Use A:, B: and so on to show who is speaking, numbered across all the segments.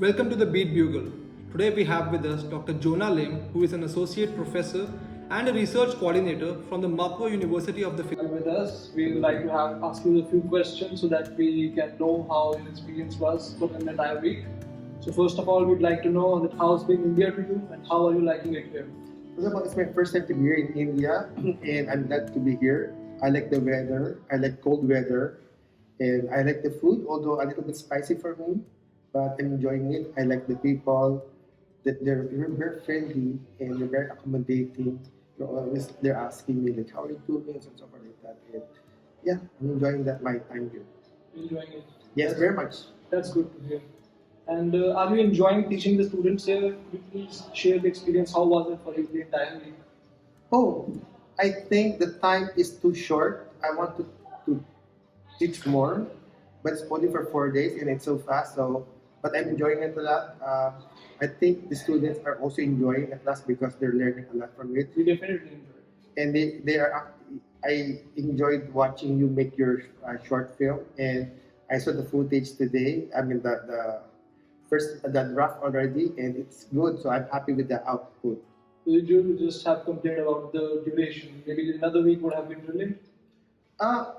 A: Welcome to the Beat Bugle. Today we have with us Dr. Jonah Lim, who is an associate professor and a research coordinator from the Mapua University of the Philippines.
B: With us, we would like to ask you a few questions so that we can know how your experience was for the entire week. So first of all, we'd like to know that how's been India to you and how are you liking it here?
C: First of all, it's my first time to be here in India, and I'm glad to be here. I like the weather. I like cold weather, and I like the food, although a little bit spicy for me. But I'm enjoying it. I like the people. That they're very friendly and they're very accommodating. They're asking me like, "How are you doing?" and stuff like that. And yeah, I'm enjoying that my time here.
B: Enjoying it?
C: Yes, very much.
B: That's good to hear. And are you enjoying teaching the students here? Could you please share the experience? How was it for you the entire week?
C: Oh, I think the time is too short. I want to teach more, but it's only for 4 days and it's so fast. So, but I'm enjoying it a lot. I think the students are also enjoying it last because they're learning a lot from it.
B: We definitely enjoy it.
C: And they are. I enjoyed watching you make your short film, and I saw the footage today. I mean the first the draft already, and it's good. So I'm happy with the output.
B: Did you just have complained about the duration? Maybe another week would have been brilliant.
C: Uh,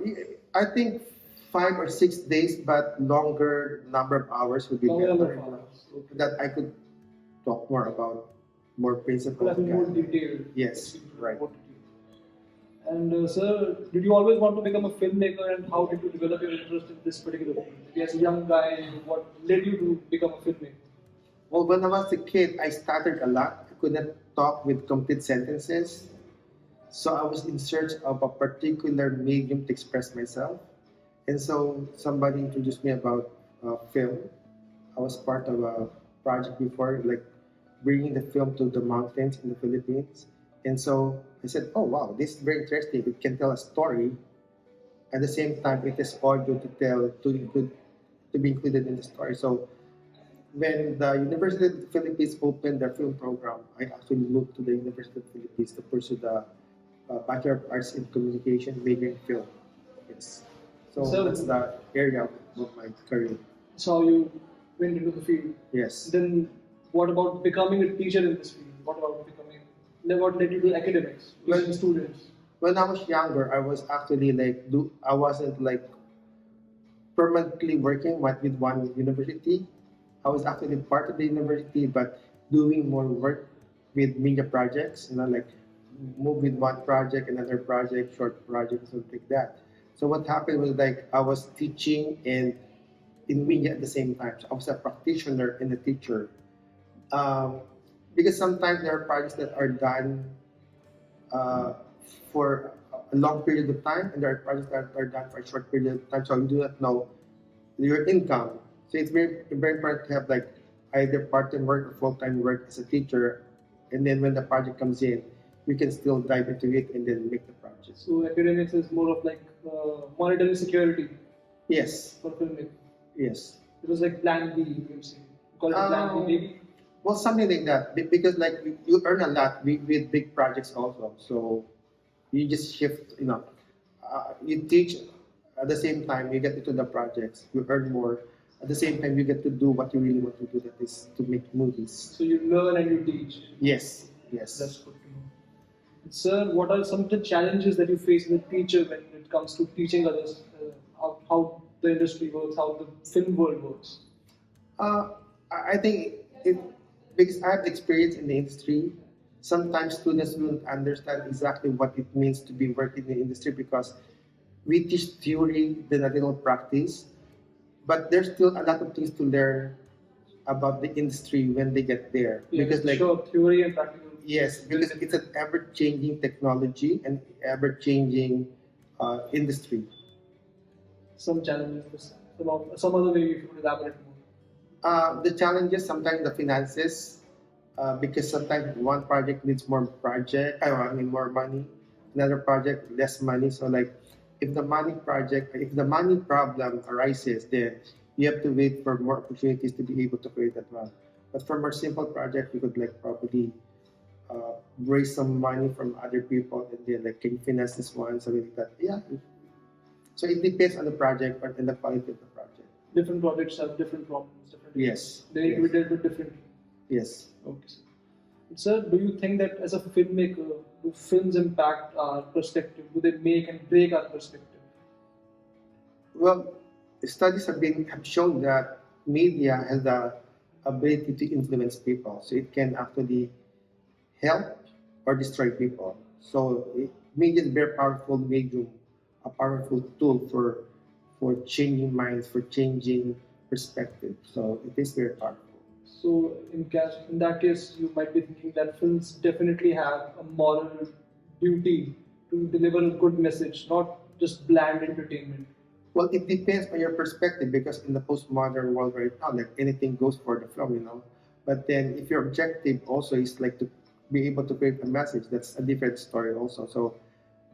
C: I think 5 or 6 days, but longer number of hours would be
B: Longer number
C: better.
B: of hours. Okay.
C: That I could talk more about more principles.
B: Could have been more detailed.
C: Yes, right.
B: More detailed. And sir, did you always want to become a filmmaker, and how did you develop your interest in this particular field? Maybe as a young guy, what led you to become a filmmaker?
C: Well, when I was a kid, I stuttered a lot. I couldn't talk with complete sentences. So I was in search of a particular medium to express myself. And so somebody introduced me about film. I was part of a project before, like bringing the film to the mountains in the Philippines. And so I said, oh wow, this is very interesting. It can tell a story. At the same time, it is audio to be included in the story. So when the University of the Philippines opened their film program, I actually moved to the University of the Philippines to pursue the Bachelor of Arts in Communication, major in film. Yes. So that's the area of my career.
B: So you went into the field.
C: Yes.
B: Then what about becoming a teacher in this field? What about becoming? Then what led you to academics, teaching students?
C: When I was younger, I was actually I wasn't like permanently working with one university. I was actually part of the university, but doing more work with media projects, like move with one project, another project, short project, something like that. So what happened was like I was teaching and in media at the same time. So I was a practitioner and a teacher. Um, because sometimes there are projects that are done uh, for a long period of time, and there are projects that are done for a short period of time. So you do not know your income. So it's very important to have like either part-time work or full-time work as a teacher, and then when the project comes in, you can still dive into it and then make the project.
B: So academics is more of like monetary security
C: Yes,
B: for filmmaking.
C: yes.
B: It was like Plan B, you can say. Call it Plan B, maybe.
C: Well, something like that because like you earn a lot with big projects also. So you just shift, you teach at the same time you get into the projects, you earn more. At the same time, you get to do what you really want to do, that is to make movies.
B: So you learn and you teach.
C: Yes, yes.
B: That's good to know. Sir, what are some of the challenges that you face as a teacher when it comes to teaching others how the industry works, how the film world works?
C: I think because I have experience in the industry, sometimes students don't understand exactly what it means to be working in the industry because we teach theory, then a little practice, but there's still a lot of things to learn about the industry when they get there.
B: Yeah,
C: because like
B: sure, theory and practical.
C: yes, because it's an ever-changing technology and ever-changing industry.
B: Some challenges. Some other way you could elaborate more.
C: The challenges sometimes the finances, because sometimes one project needs more money, another project less money. So like, if the money problem arises, then you have to wait for more opportunities to be able to create that one. But for more simple project, you could like probably raise some money from other people and then like can you finance this one, something like that. Yeah. So it depends on the project and the quality of the project.
B: different projects have different problems, different
C: Yes.
B: they need to be
C: Yes.
B: dealt with differently.
C: Yes.
B: Okay. Sir, do you think that as a filmmaker, do films impact our perspective? Do they make and break our perspective?
C: Well, studies have shown that media has the ability to influence people, so it can actually help or destroy people. So media is a very powerful medium, a powerful tool for changing minds, for changing perspective. So it is very powerful.
B: So, in that case, you might be thinking that films definitely have a moral duty to deliver a good message, not just bland entertainment.
C: Well, it depends on your perspective because in the postmodern world right now, like anything goes for the film, you know. But then if your objective also is like to be able to create a message, that's a different story also. So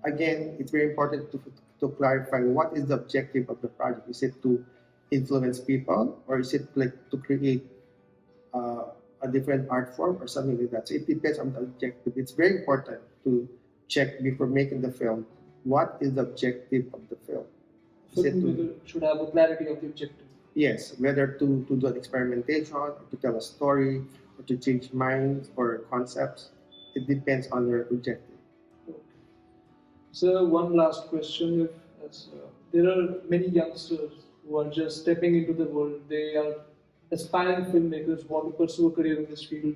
C: again, it's very important to clarify what is the objective of the project. Is it to influence people or is it like to create a different art form or something like that? So it depends on the objective. It's very important to check before making the film what is the objective of the film.
B: Filmmaker should have a clarity of the objective.
C: Yes, whether to do an experimentation or to tell a story or to change minds or concepts, it depends on your objective.
B: Okay. So, one last question: if there are many youngsters who are just stepping into the world, they are aspiring filmmakers who want to pursue a career in this field,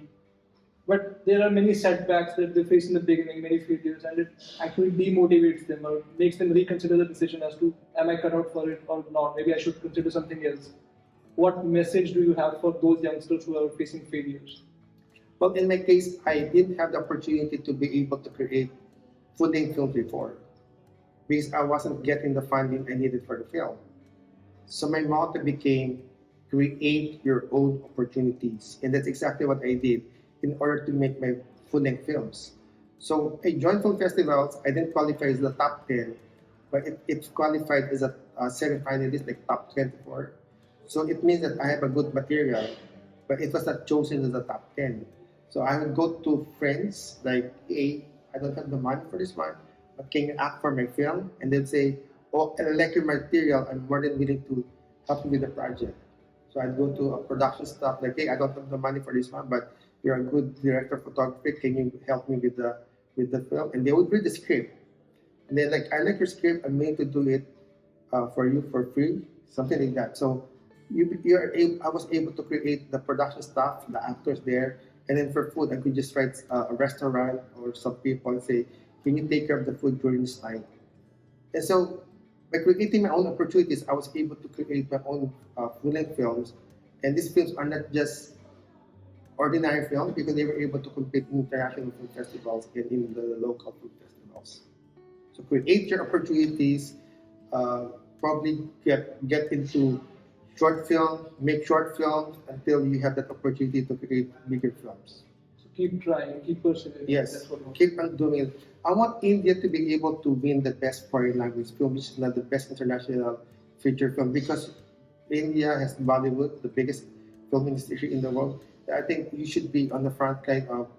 B: but there are many setbacks that they face in the beginning, many failures, and it actually demotivates them or makes them reconsider the decision as to am I cut out for it or not? Maybe I should consider something else. What message do you have for those youngsters who are facing failures?
C: Well, in my case, I didn't have the opportunity to be able to create full-length film before because I wasn't getting the funding I needed for the film. So my motto became create your own opportunities. And that's exactly what I did in order to make my full-length films. So I joined film festivals. I didn't qualify as the top 10, but it qualified as a semi-finalist, like top 24. So it means that I have a good material, but it was not chosen as the top 10. So I would go to friends like, hey, I don't have the money for this one, but can you act for my film? And they'd say, oh, I like your material. I'm more than willing to help you with the project. So I'd go to a production staff like, hey, I don't have the money for this one, but you're a good director of photography. Can you help me with the film? And they would read the script. And they're like, I like your script. I'm willing to do it for you for free, something like that. So I was able to create the production staff, the actors there, and then for food, I could just write a restaurant or some people and say, can you take care of the food during this time? And so by creating my own opportunities, I was able to create my own full-length films. And these films are not just ordinary films because they were able to compete in international film festivals and in the local film festivals. So create your opportunities, probably get into short film, make short films until you have that opportunity to create bigger films.
B: So keep trying, keep persevering.
C: Yes,
B: That's what
C: keep on doing it. I want India to be able to win the best foreign language film, which is not the best international feature film, because India has Bollywood, the biggest film industry in the world. I think you should be on the front line of,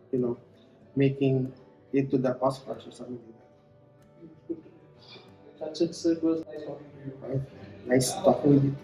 C: making it to the Oscars or something like
B: That's it, sir. It was nice talking to you.
C: that. Right? Nice talking with you.